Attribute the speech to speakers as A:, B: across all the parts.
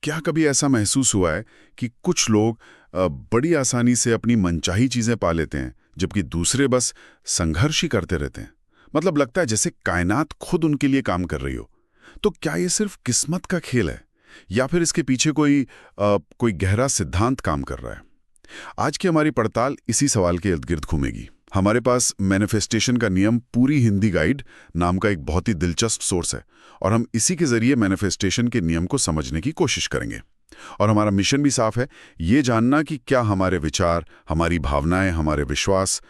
A: क्या कभी ऐसा महसूस हुआ है कि कुछ लोग बड़ी आसानी से अपनी मनचाही चीजें पा लेते हैं, जबकि दूसरे बस संघर्ष ही करते रहते हैं? मतलब लगता है जैसे कायनात खुद उनके लिए काम कर रही हो। तो क्या ये सिर्फ किस्मत का खेल है, या फिर इसके पीछे कोई गहरा सिद्धांत काम कर रहा है? आज की हमारी पड़ताल इसी सवाल के इर्द गिर्द घूमेगी। हमारे पास मैनिफेस्टेशन का नियम पूरी हिंदी गाइड नाम का एक बहुत ही दिलचस्प सोर्स है, और हम इसी के जरिए मैनिफेस्टेशन के नियम को समझने की कोशिश करेंगे। और हमारा मिशन भी साफ है, ये जानना कि क्या हमारे विचार, हमारी भावनाएं, हमारे विश्वास,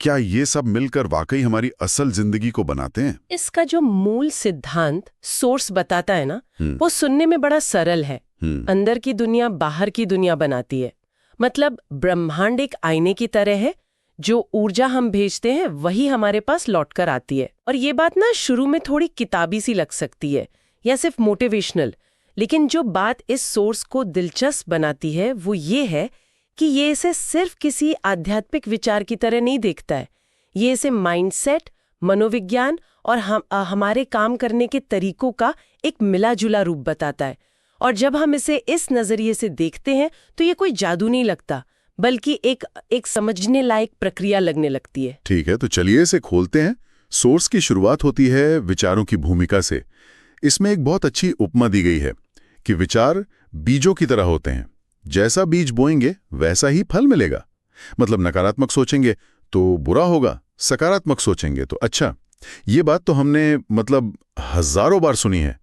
A: क्या ये सब मिलकर वाकई हमारी असल जिंदगी को बनाते हैं?
B: इसका जो मूल सिद्धांत सोर्स बताता है ना, वो सुनने में बड़ा सरल है। अंदर की दुनिया बाहर की दुनिया बनाती है। मतलब ब्रह्मांड एक आईने की तरह है, जो ऊर्जा हम भेजते हैं वही हमारे पास लौटकर आती है। और ये बात ना शुरू में थोड़ी किताबी सी लग सकती है या सिर्फ मोटिवेशनल, लेकिन जो बात इस सोर्स को दिलचस्प बनाती है वो ये है कि ये इसे सिर्फ किसी आध्यात्मिक विचार की तरह नहीं देखता है। ये इसे माइंडसेट, मनोविज्ञान और हमारे काम करने के तरीकों का एक मिला जुला रूप बताता है। और जब हम इसे इस नजरिए से देखते हैं तो ये कोई जादू नहीं लगता, बल्कि एक समझने लायक प्रक्रिया लगने लगती है।
A: ठीक है, तो चलिए इसे खोलते हैं। सोर्स की शुरुआत होती है विचारों की भूमिका से। इसमें एक बहुत अच्छी उपमा दी गई है कि विचार बीजों की तरह होते हैं। जैसा बीज बोएंगे वैसा ही फल मिलेगा। मतलब नकारात्मक सोचेंगे तो बुरा होगा, सकारात्मक सोचेंगे तो अच्छा। ये बात तो हमने हजारों बार सुनी है,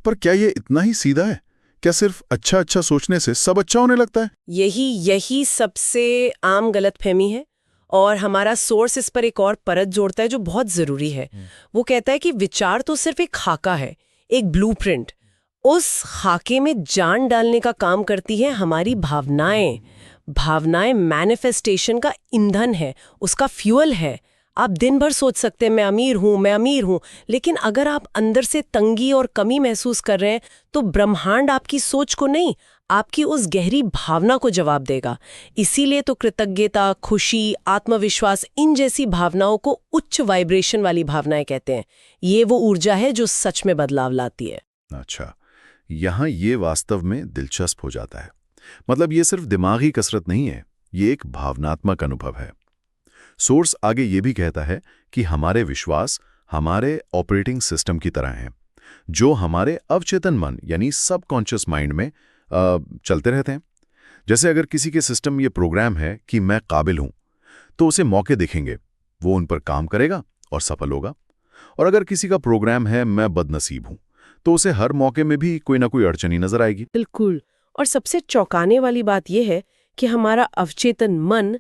A: पर क्या ये इतना ही सीधा है? क्या सिर्फ अच्छा सोचने से सब अच्छा होने लगता है?
B: यही सबसे आम गलतफहमी है। और हमारा सोर्स इस पर एक और परत जोड़ता है जो बहुत जरूरी है। वो कहता है कि विचार तो सिर्फ एक खाका है, एक ब्लूप्रिंट। उस खाके में जान डालने का काम करती है हमारी भावनाएं। भावनाएं मैनिफेस्टेशन का ईंधन है, उसका फ्यूल है। आप दिन भर सोच सकते हैं मैं अमीर हूं, लेकिन अगर आप अंदर से तंगी और कमी महसूस कर रहे हैं तो ब्रह्मांड आपकी सोच को नहीं, आपकी उस गहरी भावना को जवाब देगा। इसीलिए तो कृतज्ञता, खुशी, आत्मविश्वास, इन जैसी भावनाओं को उच्च वाइब्रेशन वाली भावनाएं कहते हैं। ये वो ऊर्जा है जो सच में बदलाव लाती है।
A: अच्छा, यहाँ ये वास्तव में दिलचस्प हो जाता है। मतलब ये सिर्फ दिमागी कसरत नहीं है, ये एक भावनात्मक अनुभव है। सोर्स आगे ये भी कहता है कि हमारे विश्वास हमारे ऑपरेटिंग सिस्टम की तरह हैं, जो हमारे अवचेतन मन यानी सबकॉन्शियस माइंड में चलते रहते हैं। जैसे अगर किसी के सिस्टम ये प्रोग्राम है कि मैं काबिल हूं, तो उसे मौके दिखेंगे, वो उन पर काम करेगा और सफल होगा। और अगर किसी का प्रोग्राम है मैं बदनसीब हूं, तो उसे हर मौके में भी कोई ना कोई अड़चनी नजर आएगी।
B: बिल्कुल। और सबसे चौंकाने वाली बात यह है कि हमारा अवचेतन मन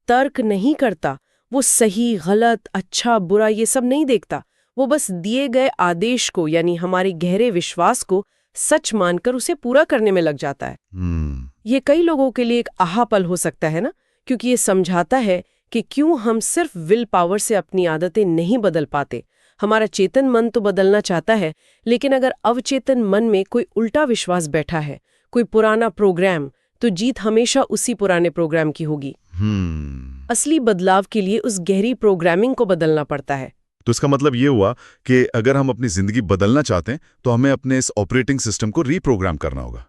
B: तर्क नहीं करता। वो सही, गलत, अच्छा, बुरा ये सब नहीं देखता। वो बस दिए गए आदेश को, यानी हमारे गहरे विश्वास को सच मानकर उसे पूरा करने में लग जाता है। ये कई लोगों के लिए एक आहा पल हो सकता है ना, क्योंकि ये समझाता है कि क्यों हम सिर्फ विल पावर से अपनी आदतें नहीं बदल पाते। हमारा चेतन मन तो बदलना चाहता है, लेकिन अगर अवचेतन मन में कोई उल्टा विश्वास बैठा है, कोई पुराना प्रोग्राम, तो जीत हमेशा उसी पुराने प्रोग्राम की होगी। असली बदलाव के लिए उस गहरी प्रोग्रामिंग को बदलना पड़ता है।
A: तो इसका मतलब ये हुआ कि अगर हम अपनी जिंदगी बदलना चाहते हैं तो हमें अपने इस ऑपरेटिंग सिस्टम को रीप्रोग्राम करना होगा।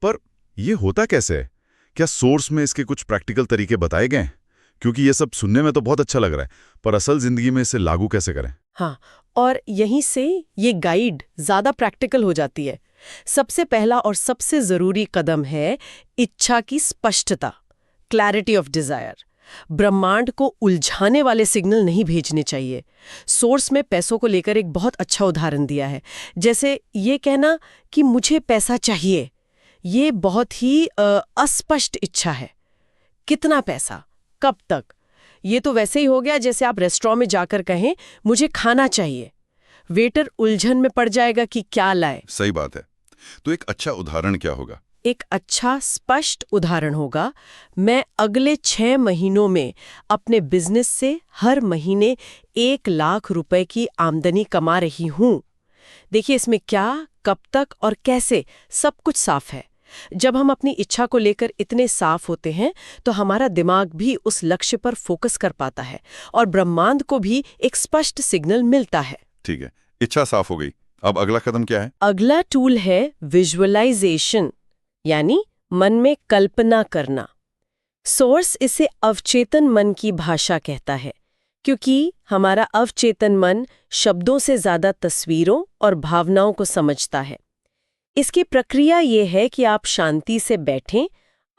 A: पर यह होता कैसे है? क्या सोर्स में इसके कुछ प्रैक्टिकल तरीके बताए गए हैं? क्योंकि ये सब सुनने में तो बहुत अच्छा लग रहा है, पर असल जिंदगी में इसे लागू कैसे करें?
B: हाँ, और यहीं से ये गाइड ज्यादा प्रैक्टिकल हो जाती है। सबसे पहला और सबसे जरूरी कदम है इच्छा की स्पष्टता, क्लैरिटी ऑफ डिजायर। ब्रह्मांड को उलझाने वाले सिग्नल नहीं भेजने चाहिए। सोर्स में पैसों को लेकर एक बहुत अच्छा उदाहरण दिया है। जैसे ये कहना कि मुझे पैसा चाहिए, ये बहुत ही अस्पष्ट इच्छा है। कितना पैसा, कब तक? ये तो वैसे ही हो गया जैसे आप रेस्टोरेंट में जाकर कहें मुझे खाना चाहिए। वेटर उलझन में पड़ जाएगा कि क्या लाए।
A: सही बात है। तो एक अच्छा उदाहरण क्या होगा?
B: एक अच्छा स्पष्ट उदाहरण होगा, मैं अगले 6 महीनों में अपने बिजनेस से हर महीने 1 लाख रुपए की आमदनी कमा रही हूं। देखिए, इसमें क्या, कब तक और कैसे, सब कुछ साफ है। जब हम अपनी इच्छा को लेकर इतने साफ होते हैं तो हमारा दिमाग भी उस लक्ष्य पर फोकस कर पाता है और ब्रह्मांड को भी एक स्पष्ट सिग्नल मिलता है।
A: ठीक है, इच्छा साफ हो गई। अब अगला कदम क्या है?
B: अगला टूल है विजुअलाइजेशन। यानी मन में कल्पना करना। सोर्स इसे अवचेतन मन की भाषा कहता है, क्योंकि हमारा अवचेतन मन शब्दों से ज्यादा तस्वीरों और भावनाओं को समझता है। इसकी प्रक्रिया ये है कि आप शांति से बैठें,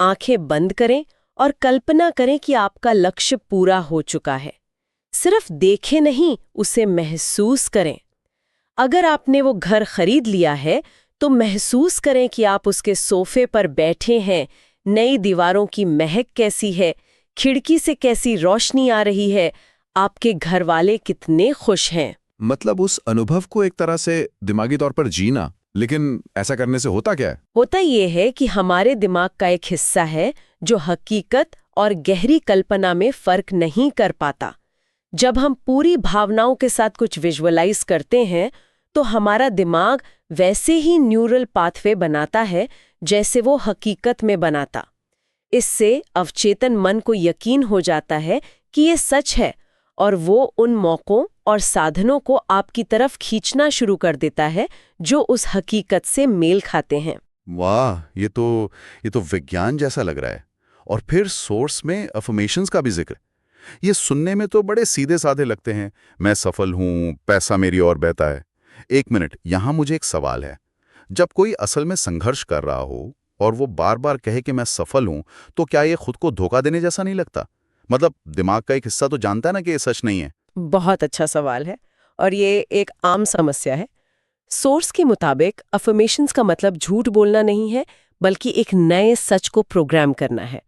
B: आंखें बंद करें और कल्पना करें कि आपका लक्ष्य पूरा हो चुका है। सिर्फ देखें नहीं, उसे महसूस करें। अगर आपने वो घर खरीद लिया है तो महसूस करें कि आप उसके सोफे पर बैठे हैं, नई दीवारों की महक कैसी है, खिड़की से कैसी रोशनी आ रही है, आपके घर वाले कितने खुश हैं।
C: मतलब उस अनुभव को एक तरह से दिमागी तौर पर जीना। लेकिन ऐसा करने से होता क्या है?
B: होता ये है कि हमारे दिमाग का एक हिस्सा है जो हकीकत और गहरी कल्पना में फर्क नहीं कर पाता। जब हम पूरी भावनाओं के साथ कुछ विजुअलाइज करते हैं तो हमारा दिमाग वैसे ही न्यूरल पाथवे बनाता है जैसे वो हकीकत में बनाता। इससे अवचेतन मन को यकीन हो जाता है कि ये सच है और वो उन मौकों और साधनों को आपकी तरफ खींचना शुरू कर देता है जो उस हकीकत से मेल खाते हैं।
D: वाह, ये तो विज्ञान जैसा लग रहा है। और फिर सोर्स में अफर्मेशंस का भी जिक्र। ये सुनने में तो बड़े सीधे साधे लगते हैं, मैं सफल हूं, पैसा मेरी ओर बहता है। एक मिनट, यहां मुझे एक सवाल है। जब कोई असल में संघर्ष कर रहा हो और वो बार बार कहे कि मैं सफल हूं, तो क्या ये खुद को धोखा देने जैसा नहीं लगता? मतलब दिमाग का एक हिस्सा तो जानता है ना कि ये सच नहीं है।
B: बहुत अच्छा सवाल है और ये एक आम समस्या है। सोर्स के मुताबिक अफर्मेशंस का मतलब झूठ बोलना नहीं है, बल्कि एक नए सच को प्रोग्राम करना है।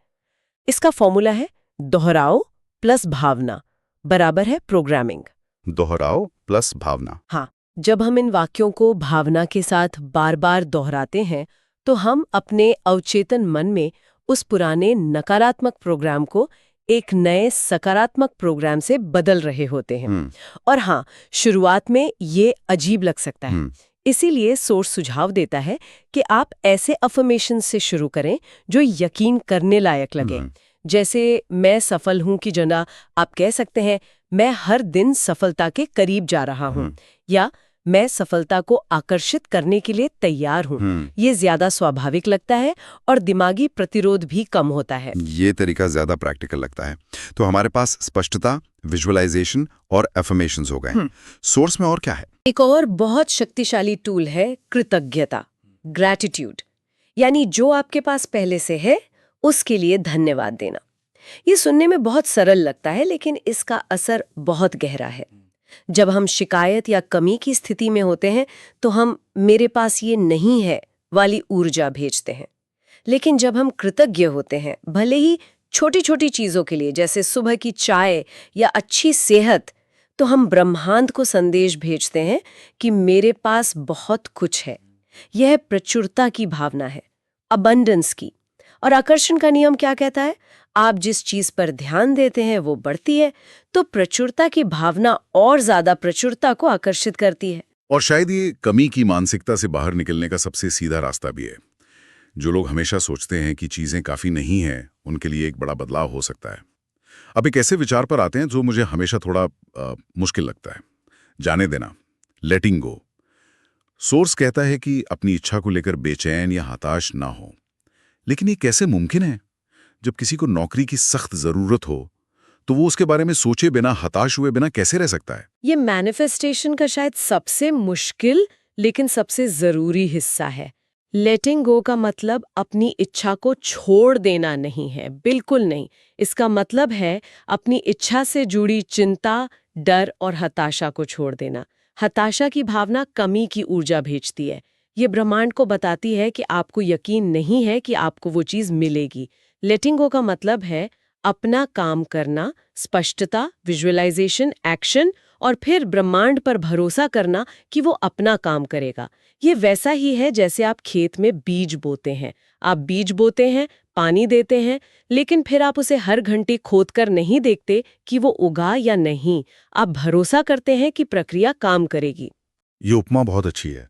B: इसका फॉर्मूला है दोहराओ प्लस भावना बराबर है प्रोग्रामिंग।
D: दोहराओ प्लस भावना।
B: हाँ, जब हम इन वाक्यों को भावना के साथ बार बार दोहराते हैं तो हम अपने अवचेतन मन में उस पुराने नकारात्मक प्रोग्राम को एक नए सकारात्मक प्रोग्राम से बदल रहे होते हैं। और हाँ, शुरुआत में ये अजीब लग सकता है। इसीलिए सोर्स सुझाव देता है कि आप ऐसे अफर्मेशन से शुरू करें जो यकीन करने लायक लगे। जैसे मैं सफल हूं की जगह आप कह सकते हैं मैं हर दिन सफलता के करीब जा रहा हूं, या मैं सफलता को आकर्षित करने के लिए तैयार हूं। ये ज्यादा स्वाभाविक लगता है और दिमागी प्रतिरोध भी कम होता है।
D: ये तरीका ज्यादा प्रैक्टिकल लगता है। तो हमारे पास स्पष्टता, विजुअलाइजेशन और एफर्मेशंस हो गए। सोर्स में और क्या है?
B: एक और बहुत शक्तिशाली टूल है कृतज्ञता, ग्रैटिट्यूड, यानी जो आपके पास पहले से है उसके लिए धन्यवाद देना। ये सुनने में बहुत सरल लगता है, लेकिन इसका असर बहुत गहरा है। जब हम शिकायत या कमी की स्थिति में होते हैं तो हम मेरे पास ये नहीं है वाली ऊर्जा भेजते हैं। लेकिन जब हम कृतज्ञ होते हैं, भले ही छोटी छोटी चीजों के लिए, जैसे सुबह की चाय या अच्छी सेहत, तो हम ब्रह्मांड को संदेश भेजते हैं कि मेरे पास बहुत कुछ है। यह प्रचुरता की भावना है, अबंडेंस की। और आकर्षण का नियम क्या कहता है? आप जिस चीज पर ध्यान देते हैं वो बढ़ती है, तो प्रचुरता की भावना और ज्यादा प्रचुरता को आकर्षित करती है।
A: और शायद ये कमी की मानसिकता से बाहर निकलने का सबसे सीधा रास्ता भी है। जो लोग हमेशा सोचते हैं कि चीजें काफी नहीं हैं, उनके लिए एक बड़ा बदलाव हो सकता है। अब एक ऐसे विचार पर आते हैं जो मुझे हमेशा थोड़ा मुश्किल लगता है, जाने देना, लेटिंग गो। सोर्स कहता है कि अपनी इच्छा को लेकर बेचैन या हताश ना हो। लेकिन ये कैसे मुमकिन है? जब किसी को नौकरी की सख्त जरूरत हो तो वो उसके बारे में सोचे बिना, हताश हुए बिना कैसे रह सकता है?
B: ये मैनिफेस्टेशन का शायद सबसे मुश्किल लेकिन सबसे जरूरी हिस्सा है। लेटिंग गो का मतलब अपनी इच्छा को छोड़ देना नहीं है, बिल्कुल नहीं। इसका मतलब है अपनी इच्छा से जुड़ी चिंता, डर और हताशा को छोड़ देना। हताशा की भावना कमी की ऊर्जा भेजती है। ये ब्रह्मांड को बताती है कि आपको यकीन नहीं है कि आपको वो चीज मिलेगी। लेटिंग गो का मतलब है अपना काम करना, स्पष्टता, विजुअलाइजेशन, एक्शन, और फिर ब्रह्मांड पर भरोसा करना कि वो अपना काम करेगा। ये वैसा ही है जैसे आप खेत में बीज बोते हैं। आप बीज बोते हैं, पानी देते हैं, लेकिन फिर आप उसे हर घंटे खोदकर नहीं देखते कि वो उगा या नहीं। आप भरोसा करते हैं कि प्रक्रिया काम करेगी।
A: ये उपमा बहुत अच्छी है।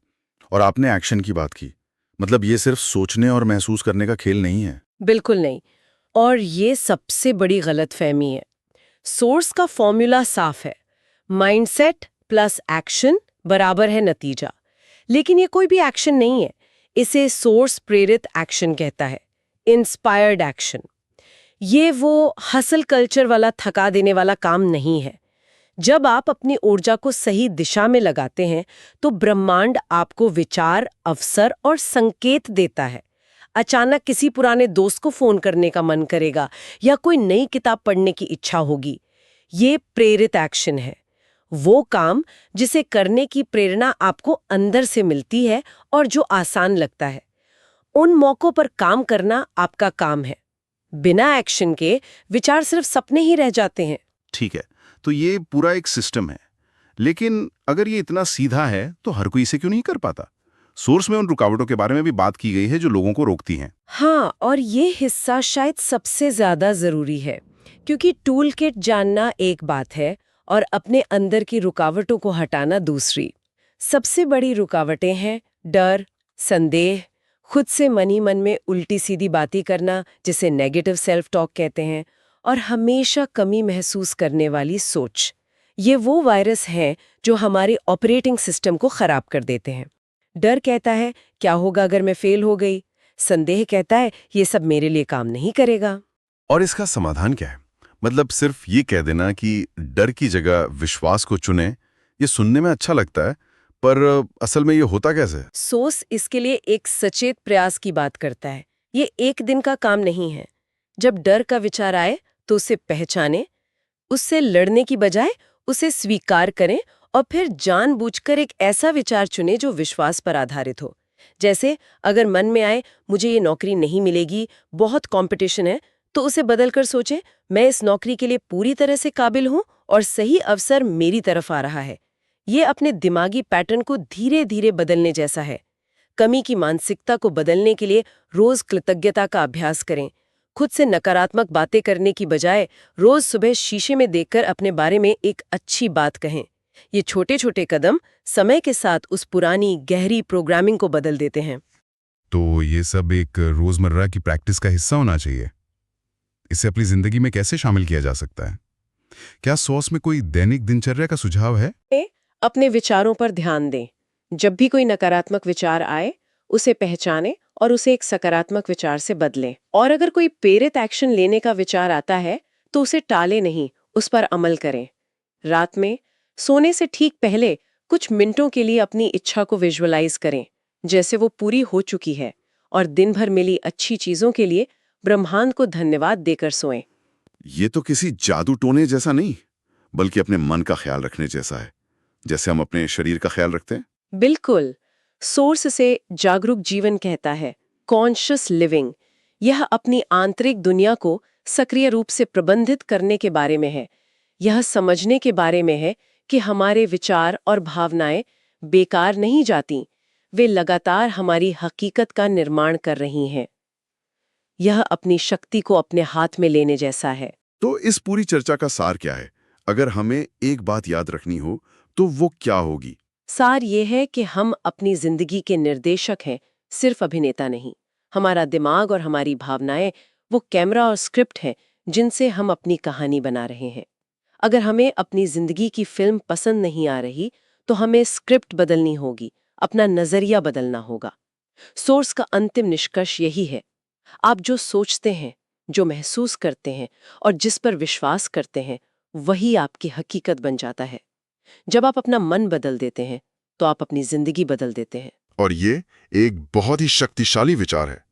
A: और आपने एक्शन की बात की, मतलब ये सिर्फ सोचने और महसूस करने का खेल नहीं है।
B: बिल्कुल नहीं। और ये सबसे बड़ी गलतफहमी है। सोर्स का फॉर्मूला साफ है, माइंडसेट प्लस एक्शन बराबर है नतीजा। लेकिन ये कोई भी एक्शन नहीं है। इसे सोर्स प्रेरित एक्शन कहता है, इंस्पायर्ड एक्शन। ये वो हसल कल्चर वाला थका देने वाला काम नहीं है। जब आप अपनी ऊर्जा को सही दिशा में लगाते हैं तो ब्रह्मांड आपको विचार, अवसर और संकेत देता है। अचानक किसी पुराने दोस्त को फोन करने का मन करेगा या कोई नई किताब पढ़ने की इच्छा होगी। ये प्रेरित एक्शन है, वो काम जिसे करने की प्रेरणा आपको अंदर से मिलती है और जो आसान लगता है। उन मौकों पर काम करना आपका काम है। बिना एक्शन के विचार सिर्फ सपने ही रह जाते हैं।
D: ठीक है, तो ये पूरा एक सिस्टम है, लेकिन अगर ये इतना सीधा है तो हर कोई इसे क्यों नहीं कर पाता? सोर्स में उन रुकावटों के बारे में भी बात की गई है जो लोगों को रोकती हैं।
B: हाँ, और ये हिस्सा शायद सबसे ज्यादा जरूरी है, क्योंकि टूल किट जानना एक बात है और अपने अंदर की रुकावटों को हटाना दूसरी। सबसे बड़ी रुकावटें हैं डर, संदेह, खुद से मन ही मन में उल्टी सीधी बातें करना जिसे नेगेटिव सेल्फ टॉक कहते हैं, और हमेशा कमी महसूस करने वाली सोच। ये वो वायरस हैं जो हमारे ऑपरेटिंग सिस्टम को खराब कर देते हैं। डर कहता है क्या होगा अगर मैं फेल हो गई, संदेह कहता है ये सब मेरे लिए काम नहीं करेगा।
E: और इसका समाधान क्या है? मतलब सिर्फ ये कह देना कि डर की जगह विश्वास को चुने, ये सुनने में अच्छा लगता है, पर असल में ये होता कैसे है?
B: सोर्स इसके लिए एक सचेत प्रयास की बात करता है। ये एक दिन का काम नहीं है। जब डर का विचार आए तो उसे पहचाने, उससे लड़ने की बजाय उसे स्वीकार करें और फिर जानबूझकर एक ऐसा विचार चुने जो विश्वास पर आधारित हो। जैसे अगर मन में आए मुझे ये नौकरी नहीं मिलेगी, बहुत कंपटीशन है, तो उसे बदलकर सोचें मैं इस नौकरी के लिए पूरी तरह से काबिल हूं और सही अवसर मेरी तरफ आ रहा है। ये अपने दिमागी पैटर्न को धीरे धीरे बदलने जैसा है। कमी की मानसिकता को बदलने के लिए रोज कृतज्ञता का अभ्यास करें। खुद से नकारात्मक बातें करने की बजाय रोज सुबह शीशे में देखकर अपने बारे में एक अच्छी बात कहें। ये छोटे छोटे कदम समय के साथ उस पुरानी गहरी प्रोग्रामिंग को बदल देते हैं।
E: तो ये सब एक रोजमर्रा की प्रैक्टिस का हिस्सा होना चाहिए। इसे अपनी जिंदगी में कैसे शामिल किया जा सकता है? क्या सोर्स में कोई दैनिक दिनचर्या का सुझाव है?
B: अपने विचारों पर ध्यान दें। जब भी कोई नकारात्मक विचार आए उसे पहचानें और उसे एक सकारात्मक विचार से बदलें। और अगर कोई प्रेरित एक्शन लेने का विचार आता है तो उसे टाले नहीं, उस पर अमल करें। रात में सोने से ठीक पहले कुछ मिनटों के लिए अपनी इच्छा को विजुअलाइज करें जैसे वो पूरी हो चुकी है, और दिन भर मिली अच्छी चीजों के लिए ब्रह्मांड को धन्यवाद देकर सोएं।
A: ये तो किसी जादू टोने जैसा नहीं, बल्कि अपने मन का ख्याल रखने जैसा है, जैसे हम अपने शरीर का ख्याल रखते हैं।
B: बिल्कुल। सोर्स से जागरूक जीवन कहता है, कॉन्शियस लिविंग। यह अपनी आंतरिक दुनिया को सक्रिय रूप से प्रबंधित करने के बारे में है। यह समझने के बारे में है कि हमारे विचार और भावनाएं बेकार नहीं जाती, वे लगातार हमारी हकीकत का निर्माण कर रही हैं। यह अपनी शक्ति को अपने हाथ में लेने जैसा है।
A: तो इस पूरी चर्चा का सार क्या है? अगर हमें एक बात याद रखनी हो तो वो क्या होगी?
B: सार ये है कि हम अपनी जिंदगी के निर्देशक हैं, सिर्फ अभिनेता नहीं। हमारा दिमाग और हमारी भावनाएं वो कैमरा और स्क्रिप्ट हैं जिनसे हम अपनी कहानी बना रहे हैं। अगर हमें अपनी जिंदगी की फिल्म पसंद नहीं आ रही तो हमें स्क्रिप्ट बदलनी होगी, अपना नजरिया बदलना होगा। सोर्स का अंतिम निष्कर्ष यही है, आप जो सोचते हैं, जो महसूस करते हैं और जिस पर विश्वास करते हैं वही आपकी हकीकत बन जाता है। जब आप अपना मन बदल देते हैं तो आप अपनी जिंदगी बदल देते हैं।
E: और ये एक बहुत ही शक्तिशाली विचार है।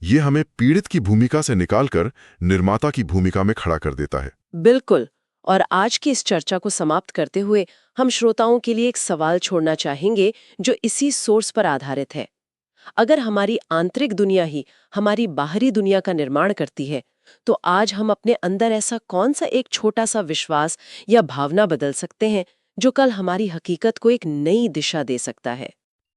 E: ये हमें पीड़ित की भूमिका से निकालकर निर्माता की भूमिका में खड़ा कर देता है।
B: बिल्कुल। और आज की इस चर्चा को समाप्त करते हुए हम श्रोताओं के लिए एक सवाल छोड़ना चाहेंगे जो इसी सोर्स पर आधारित है। अगर हमारी आंतरिक दुनिया ही हमारी बाहरी दुनिया का निर्माण करती है तो आज हम अपने अंदर ऐसा कौन सा एक छोटा सा विश्वास या भावना बदल सकते हैं जो कल हमारी हकीकत को एक नई दिशा दे सकता है?